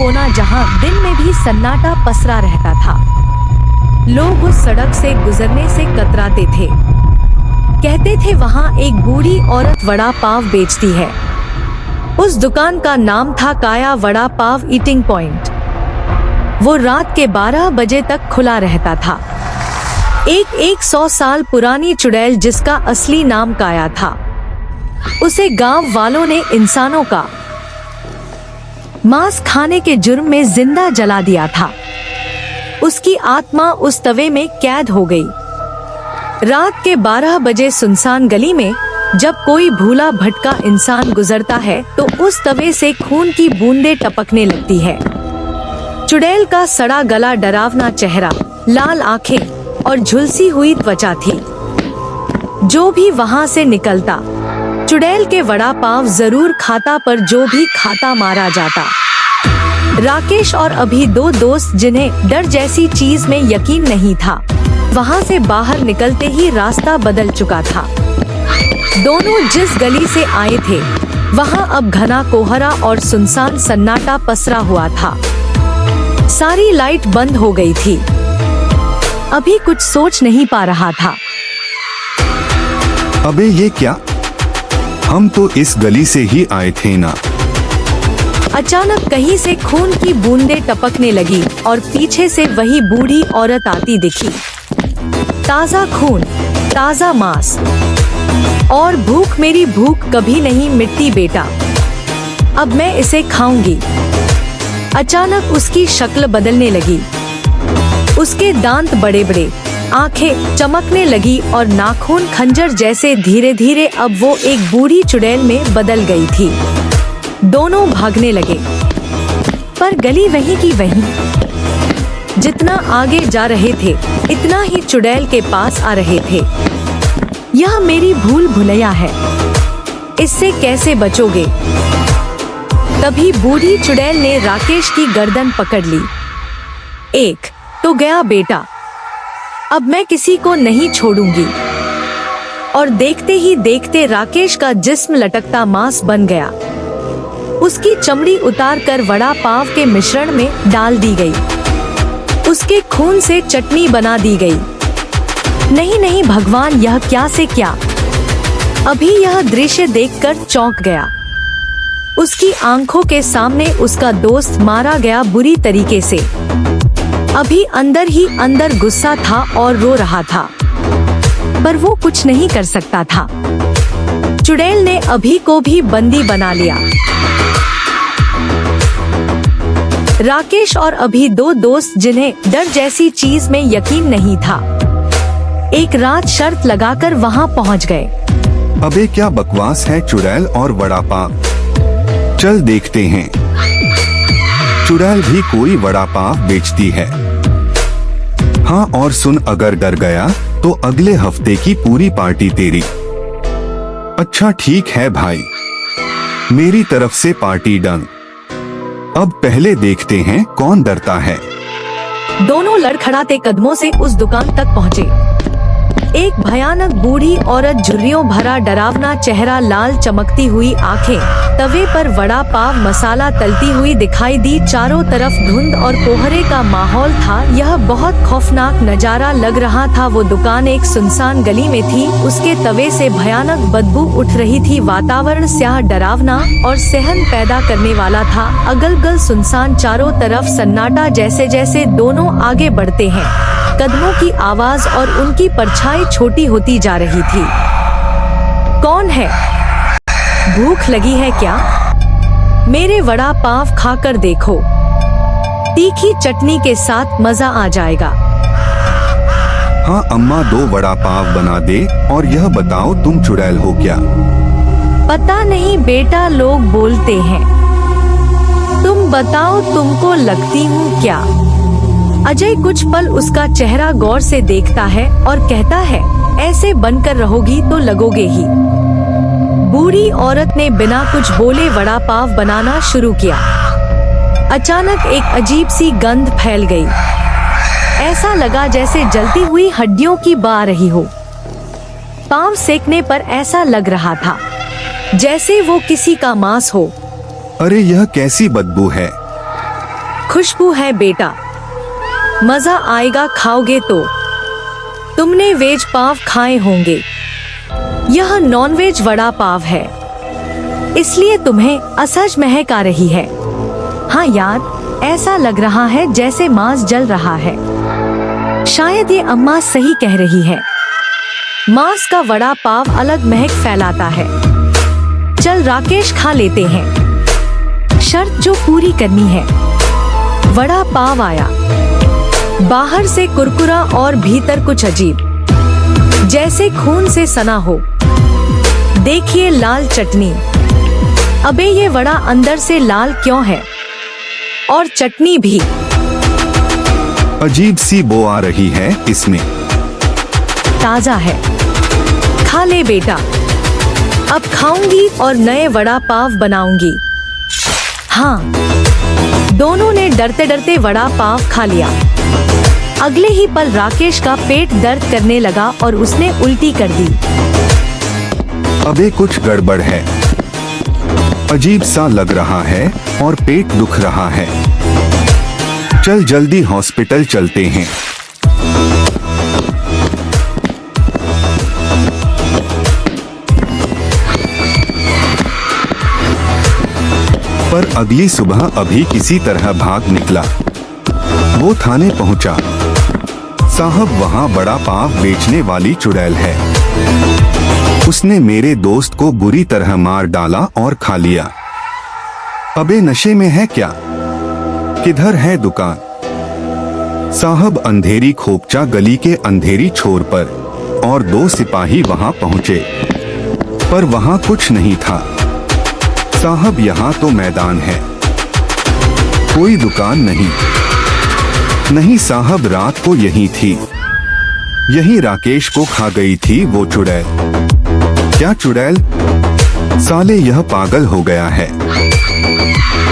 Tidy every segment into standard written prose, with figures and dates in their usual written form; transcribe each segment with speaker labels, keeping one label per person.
Speaker 1: कोना जहां दिन में भी सन्नाटा पसरा रहता था। लोग उस सड़क से गुजरने से कतराते थे। कहते थे वहां एक बूढ़ी औरत वड़ा पाव बेचती है। उस दुकान का नाम था काया वड़ा पाव ईटिंग पॉइंट। वो रात के 12 बजे तक खुला रहता था। एक 100 साल पुरानी चुड़ैल जिसका असली नाम काया था, उसे गांव वालों ने इंसानों का मांस खाने के जुर्म में जिंदा जला दिया था। उसकी आत्मा उस तवे में कैद हो गई। रात के 12 बजे सुनसान गली में जब कोई भूला भटका इंसान गुजरता है तो उस तवे से खून की बूंदें टपकने लगती है। चुड़ैल का सड़ा गला, डरावना चेहरा, लाल आंखें और झुलसी हुई त्वचा थी। जो भी वहां से निकलता चुड़ैल के वड़ा पाव जरूर खाता, पर जो भी खाता मारा जाता। राकेश और अभी 2 दोस्त जिन्हें डर जैसी चीज में यकीन नहीं था, वहां से बाहर निकलते ही रास्ता बदल चुका था। दोनों जिस गली से आए थे वहां अब घना कोहरा और सुनसान सन्नाटा पसरा हुआ था। सारी लाइट बंद हो गई थी। अभी कुछ सोच नहीं पा रहा था।
Speaker 2: अबे ये क्या? हम तो इस गली से ही आए थे ना।
Speaker 1: अचानक कहीं से खून की बूंदें टपकने लगी और पीछे से वही बूढ़ी औरत आती दिखी। ताजा खून, ताजा मांस और भूख, मेरी भूख कभी नहीं मिटती बेटा, अब मैं इसे खाऊंगी। अचानक उसकी शक्ल बदलने लगी। उसके दांत बड़े बड़े, आंखें चमकने लगी और नाखून खंजर जैसे। धीरे धीरे अब वो एक बूढ़ी चुड़ैल में बदल गई थी। दोनों भागने लगे, पर गली वहीं की वहीं। जितना आगे जा रहे थे इतना ही चुड़ैल के पास आ रहे थे। यह मेरी भूल भुलैया है, इससे कैसे बचोगे? तभी बूढ़ी चुड़ैल ने राकेश की गर्दन पकड़ ली। एक तो गया बेटा, अब मैं किसी को नहीं छोड़ूंगी। और देखते ही देखते राकेश का जिस्म लटकता मांस बन गया। उसकी चमड़ी उतार कर वड़ा पाव के मिश्रण में डाल दी गई। उसके खून से चटनी बना दी गई। नहीं नहीं भगवान, यह क्या से क्या! अभी यह दृश्य देखकर चौंक गया। उसकी आंखों के सामने उसका दोस्त मारा गया बुरी तरीके से। अभी अंदर ही अंदर गुस्सा था और रो रहा था, पर वो कुछ नहीं कर सकता था। चुड़ैल ने अभी को भी बंदी बना लिया। राकेश और अभी 2 दोस्त जिन्हें डर जैसी चीज में यकीन नहीं था, एक रात शर्त लगाकर वहां पहुंच गए।
Speaker 2: अबे क्या बकवास है चुड़ैल और वड़ा पाव, चल देखते हैं। चुड़ैल भी कोई वड़ा पाव बेचती है। हाँ और सुन, अगर डर गया तो अगले हफ्ते की पूरी पार्टी तेरी। अच्छा ठीक है भाई, मेरी तरफ से पार्टी डन। अब पहले देखते हैं कौन डरता है।
Speaker 1: दोनों लड़खड़ाते कदमों से उस दुकान तक पहुँचे। एक भयानक बूढ़ी औरत, झुर्रियों भरा डरावना चेहरा, लाल चमकती हुई आंखें, तवे पर वड़ा पाव मसाला तलती हुई दिखाई दी। चारों तरफ धुंध और कोहरे का माहौल था। यह बहुत खौफनाक नजारा लग रहा था। वो दुकान एक सुनसान गली में थी। उसके तवे से भयानक बदबू उठ रही थी। वातावरण स्याह, डरावना और सहन पैदा करने वाला था। अगल-बगल सुनसान, चारों तरफ सन्नाटा। जैसे जैसे दोनों आगे बढ़ते हैं, कदमों की आवाज और उनकी परछाई छोटी होती जा रही थी। कौन है? भूख लगी है क्या? मेरे वड़ा पाव खाकर देखो, तीखी चटनी के साथ मजा आ जाएगा।
Speaker 2: हाँ अम्मा, 2 वड़ा पाव बना दे। और यह बताओ तुम चुड़ैल हो क्या?
Speaker 1: पता नहीं बेटा, लोग बोलते हैं। तुम बताओ, तुमको लगती हूँ क्या? अजय कुछ पल उसका चेहरा गौर से देखता है और कहता है, ऐसे बनकर रहोगी तो लगोगे ही। बूढ़ी औरत ने बिना कुछ बोले वड़ा पाव बनाना शुरू किया। अचानक एक अजीब सी गंध फैल गई। ऐसा लगा जैसे जलती हुई हड्डियों की बह आ रही हो। पाव सेकने पर ऐसा लग रहा था जैसे वो किसी का मांस हो।
Speaker 2: अरे यह कैसी बदबू है?
Speaker 1: खुशबू है बेटा, मजा आएगा खाओगे तो। तुमने वेज पाव खाए होंगे, यह नॉनवेज वड़ा पाव है, इसलिए तुम्हें असहज महक आ रही है। हाँ यार, ऐसा लग रहा है जैसे मांस जल रहा है। शायद ये अम्मा सही कह रही है, मांस का वड़ा पाव अलग महक फैलाता है। चल राकेश, खा लेते हैं, शर्त जो पूरी करनी है। वड़ा पाव आया, बाहर से कुरकुरा और भीतर कुछ अजीब, जैसे खून से सना हो। देखिए लाल चटनी। अबे ये वड़ा अंदर से लाल क्यों है? और चटनी भी
Speaker 2: अजीब सी बो आ रही है इसमें।
Speaker 1: ताजा है, खा ले बेटा। अब खाऊंगी और नए वड़ा पाव बनाऊंगी। हाँ, दोनों ने डरते डरते वड़ा पाव खा लिया। अगले ही पल राकेश का पेट दर्द करने लगा और उसने उल्टी कर दी।
Speaker 2: अबे कुछ गड़बड़ है, अजीब सा लग रहा है और पेट दुख रहा है। चल जल्दी हॉस्पिटल चलते हैं। पर अगली सुबह अभी किसी तरह भाग निकला। वो थाने पहुंचा। साहब, वहाँ वड़ा पाव बेचने वाली चुड़ैल है, उसने मेरे दोस्त को बुरी तरह मार डाला और खा लिया। अबे नशे में है क्या? किधर है दुकान? साहब, अंधेरी खोपचा गली के अंधेरी छोर पर और 2 सिपाही वहां पहुंचे, पर वहां कुछ नहीं था। साहब, यहाँ तो मैदान है, कोई दुकान नहीं। नहीं साहब, रात को यही थी, यही राकेश को खा गई थी वो चुड़ैल। क्या चुड़ैल? साले यह पागल हो गया है,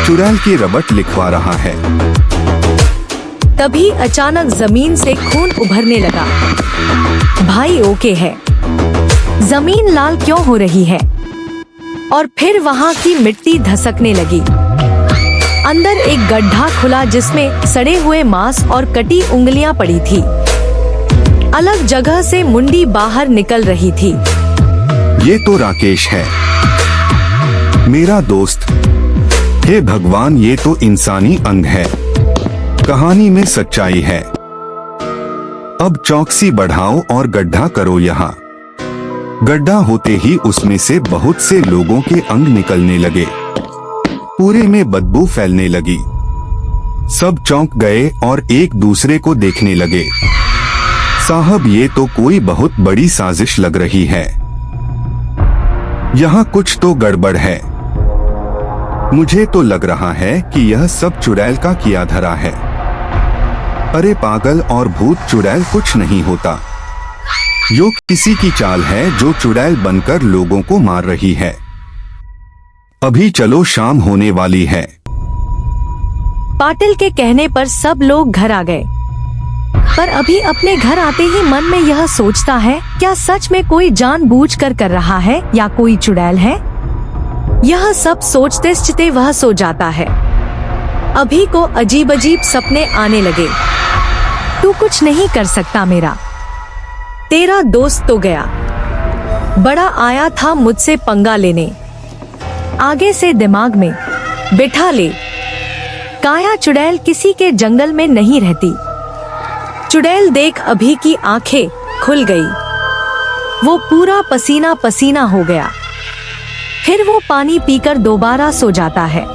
Speaker 2: चुड़ैल की रबट लिखवा रहा है।
Speaker 1: तभी अचानक जमीन से खून उभरने लगा। भाई ओके है, जमीन लाल क्यों हो रही है? और फिर वहाँ की मिट्टी धसकने लगी। अंदर एक गड्ढा खुला जिसमें सड़े हुए मांस और कटी उंगलियां पड़ी थी। अलग जगह से मुंडी बाहर निकल रही थी।
Speaker 2: ये तो राकेश है, मेरा दोस्त। हे भगवान, ये तो इंसानी अंग है, कहानी में सच्चाई है। अब चौकसी बढ़ाओ और गड्ढा करो यहाँ। गड्ढा होते ही उसमें से बहुत से लोगों के अंग निकलने लगे, पूरे में बदबू फैलने लगी। सब चौंक गए और एक दूसरे को देखने लगे। साहब, ये तो कोई बहुत बड़ी साजिश लग रही है, यहाँ कुछ तो गड़बड़ है। मुझे तो लग रहा है कि यह सब चुड़ैल का किया धरा है। अरे पागल और भूत, चुड़ैल कुछ नहीं होता, यो किसी की चाल है जो चुड़ैल बनकर लोगों को मार रही है। अभी चलो, शाम होने वाली है।
Speaker 1: पाटिल के कहने पर सब लोग घर आ गए, पर अभी अपने घर आते ही मन में यह सोचता है, क्या सच में कोई जानबूझकर कर रहा है या कोई चुड़ैल है? यह सब सोचते वह सो जाता है। अभी को अजीब अजीब सपने आने लगे। तू कुछ नहीं कर सकता मेरा, तेरा दोस्त तो गया। बड़ा आया था मुझसे पंगा लेने, आगे से दिमाग में बिठा ले। काया चुड़ैल किसी के जंगल में नहीं रहती। चुड़ैल देख अभी की आंखें खुल गई। वो पूरा पसीना पसीना हो गया। फिर वो पानी पीकर दोबारा सो जाता है।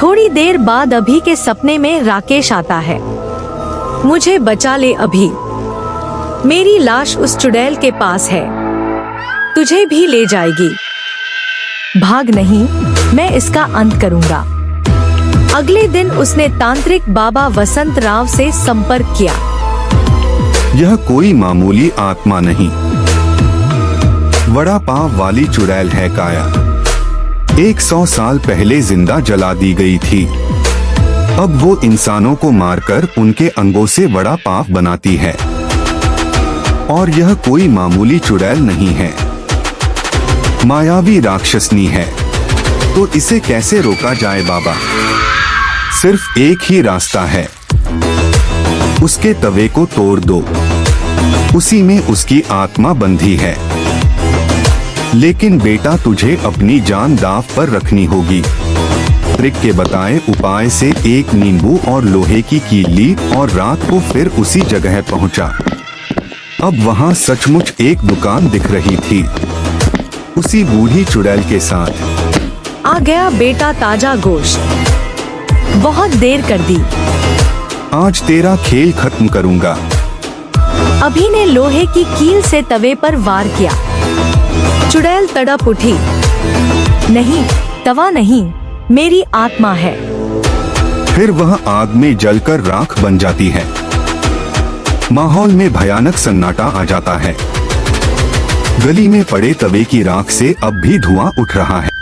Speaker 1: थोड़ी देर बाद अभी के सपने में राकेश आता है। मुझे बचा ले अभी, मेरी लाश उस चुड़ैल के पास है, तुझे भी ले जाएगी। भाग नहीं, मैं इसका अंत करूंगा। अगले दिन उसने तांत्रिक बाबा वसंत राव से संपर्क किया।
Speaker 2: यह कोई मामूली आत्मा नहीं, वड़ा पाव वाली चुड़ैल है काया। 100 साल पहले जिंदा जला दी गई थी। अब वो इंसानों को मारकर उनके अंगों से वड़ा पाव बनाती है। और यह कोई मामूली चुड़ैल नहीं है, मायावी राक्षसनी है। तो इसे कैसे रोका जाए बाबा? सिर्फ एक ही रास्ता है, उसके तवे को तोड़ दो, उसी में उसकी आत्मा बंधी है। लेकिन बेटा तुझे अपनी जान दांव पर रखनी होगी। त्रिक के बताए उपाय से एक नींबू और लोहे की कील ली और रात को फिर उसी जगह पहुंचा। अब वहां सचमुच एक दुकान दिख रही थी, उसी बूढ़ी चुड़ैल के साथ।
Speaker 1: आ गया बेटा ताजा गोश्त, बहुत देर कर दी,
Speaker 2: आज तेरा खेल खत्म करूंगा।
Speaker 1: अभी ने लोहे की कील से तवे पर वार किया। चुड़ैल तड़प उठी, नहीं, तवा नहीं, मेरी आत्मा है।
Speaker 2: फिर वह आग में जलकर राख बन जाती है। माहौल में भयानक सन्नाटा आ जाता है। गली में पड़े तवे की राख से अब भी धुआं उठ रहा है।